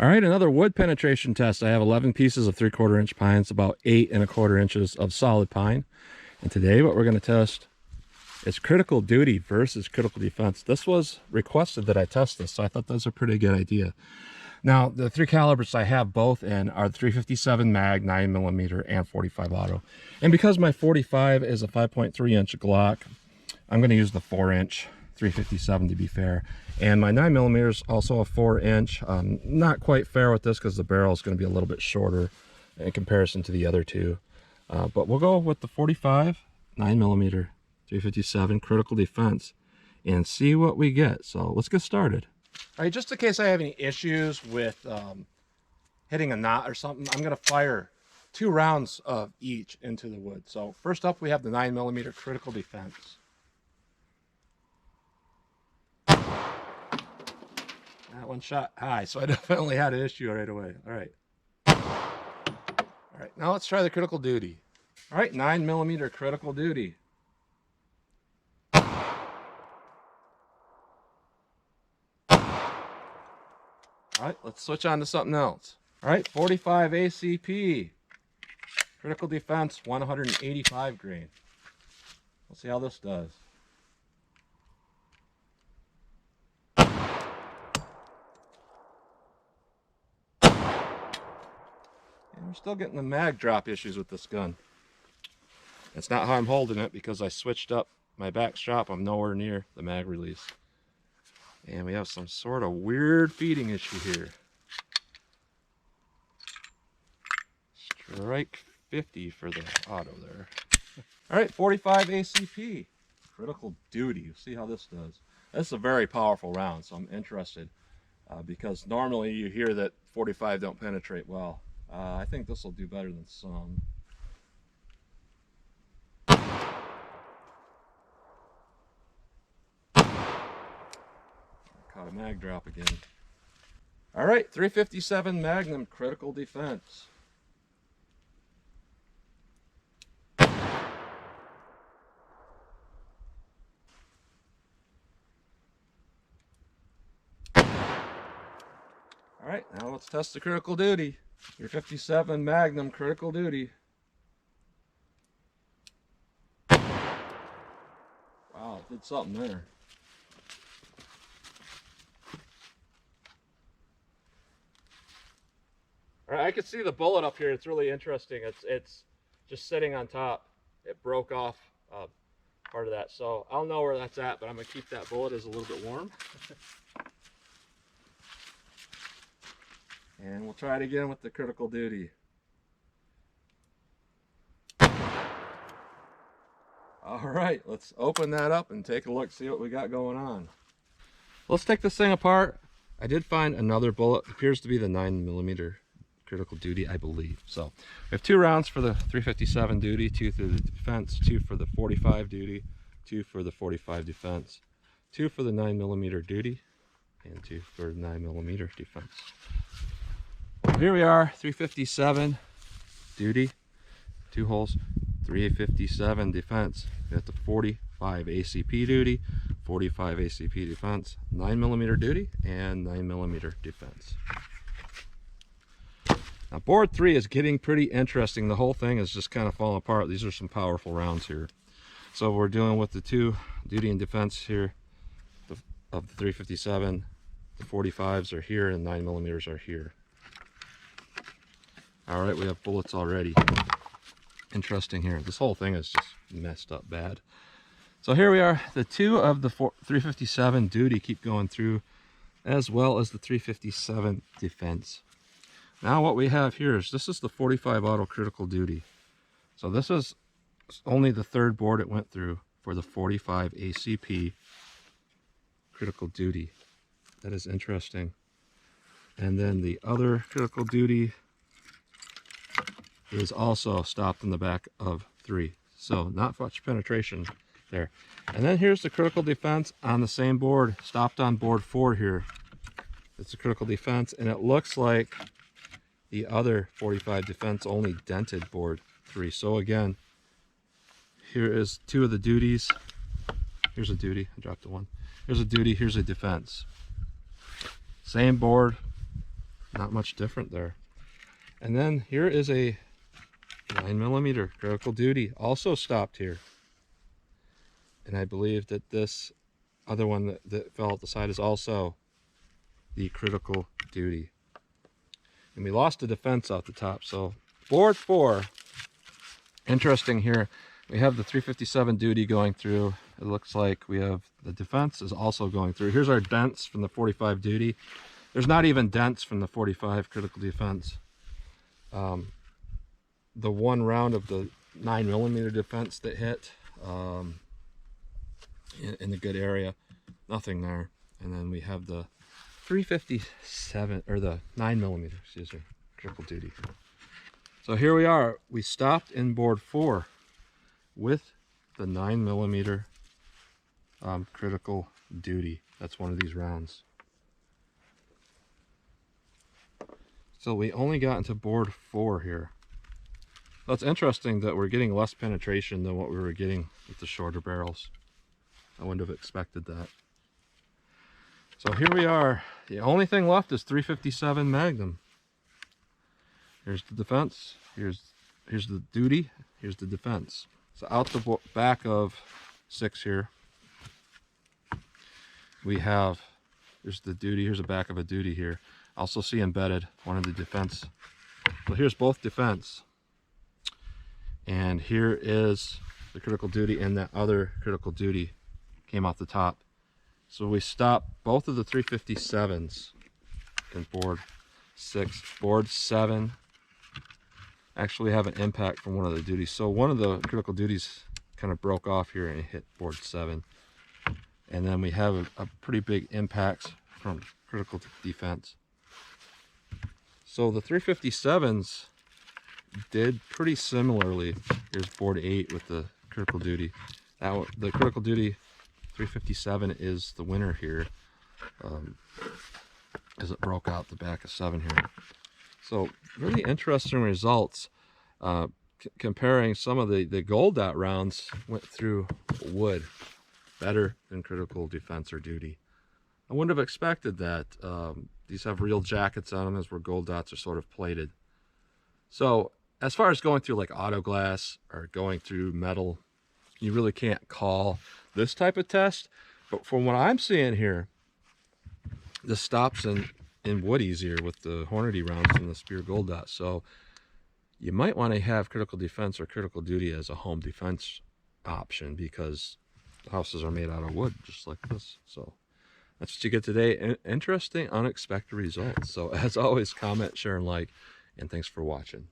All right, another wood penetration test. I have 11 pieces of 3/4 inch pines, about 8 1/4 inches of solid pine. And today what we're going to test is critical duty versus critical defense. This was requested that I test this, so I thought that was a pretty good idea. Now, the three calibers I have both in are the 357 mag, 9mm, and 45 auto. And because my 45 is a 5.3 inch Glock, I'm going to use the 4-inch 357 to be fair. And my 9mm is also a 4-inch. Not quite fair with this because the barrel is going to be a little bit shorter in comparison to the other two. But we'll go with the 45, 9mm, 357 critical defense and see what we get. So let's get started. All right, just in case I have any issues with hitting a knot or something, I'm going to fire 2 rounds of each into the wood. So first up, we have the 9mm critical defense. That one shot high, so I definitely had an issue right away. All right. All right, now let's try the critical duty. All right, 9mm critical duty. All right, let's switch on to something else. All right, 45 ACP. Critical defense, 185 grain. We'll see how this does. And we're still getting the mag drop issues with this gun. That's not how I'm holding it because I switched up my back strap. I'm nowhere near the mag release. And we have some sort of weird feeding issue here. Strike 50 for the auto there. All right, 45 ACP. Critical duty. You'll see how this does. This is a very powerful round, so I'm interested because normally you hear that 45 don't penetrate well. I think this will do better than some. Caught a mag drop again. All right, 357 Magnum critical defense. All right, now let's test the critical duty. 357 Magnum critical duty. Wow, it did something there. All right, I can see the bullet up here. It's really interesting. It's just sitting on top. It broke off part of that, so I'll know where that's at, but I'm gonna keep that bullet as a little bit warm. And we'll try it again with the critical duty. All right, let's open that up and take a look, see what we got going on. Let's take this thing apart. I did find another bullet. It appears to be the 9mm critical duty, I believe. So we have 2 rounds for the 357 duty, 2 through the defense, 2 for the 45 duty, 2 for the 45 defense, 2 for the 9mm duty, and 2 for 9mm defense. Here we are, 357 duty, 2 holes, 357 defense. We got the 45 ACP duty, 45 ACP defense, 9mm duty, and 9mm defense. Now board 3 is getting pretty interesting. The whole thing is just kind of falling apart. These are some powerful rounds here. So we're dealing with the 2 duty and defense here of the 357. The 45s are here and 9mm are here. All right, we have bullets already. Interesting here. This whole thing is just messed up bad. So here we are. The 2 of the 357 duty keep going through, as well as the 357 defense. Now what we have here is this is the 45 auto critical duty. So this is only the 3rd board it went through for the 45 ACP critical duty. That is interesting. And then the other critical duty is also stopped in the back of 3. So not much penetration there. And then here's the critical defense on the same board, stopped on board 4 here. It's a critical defense, and it looks like the other 45 defense only dented board 3. So again, here is 2 of the duties. Here's a duty, I dropped the 1. Here's a duty, here's a defense. Same board, not much different there. And then here is a 9mm critical duty, also stopped here. And I believe that this other one that fell at the side is also the critical duty. And we lost the defense off the top. So board 4, interesting here. We have the 357 duty going through. It looks like we have the defense is also going through. Here's our dents from the 45 duty. There's not even dents from the 45 critical defense. The one round of the 9mm defense that hit in the good area, nothing there. And then we have the 357, or the 9mm, excuse me, critical duty. So here we are. We stopped in board 4 with the 9mm critical duty. That's one of these rounds. So we only got into board 4 here. That's interesting that we're getting less penetration than what we were getting with the shorter barrels. I wouldn't have expected that. So here we are. The only thing left is 357 Magnum. Here's the defense. Here's the duty. Here's the defense. So out the back of 6 here, we have, here's the duty. Here's the back of a duty here. Also see embedded one of the defense. So here's both defense. And here is the critical duty, and that other critical duty came off the top. So we stopped both of the 357s in board 6. Board 7 actually have an impact from one of the duties. So one of the critical duties kind of broke off here and it hit board 7. And then we have a pretty big impact from critical defense. So the 357s did pretty similarly. Here's board 8 with the critical duty. Now the critical duty 357 is the winner here, as it broke out the back of 7 here. So really interesting results. Comparing some of the gold dot rounds went through wood better than critical defense or duty. I wouldn't have expected that. These have real jackets on them, as where gold dots are sort of plated. So as far as going through like auto glass or going through metal, you really can't call this type of test. But from what I'm seeing here, this stops in wood easier with the Hornady rounds and the Spear Gold Dot. So you might want to have critical defense or critical duty as a home defense option, because the houses are made out of wood just like this. So that's what you get today. Interesting, unexpected results. So as always, comment, share, and like, and thanks for watching.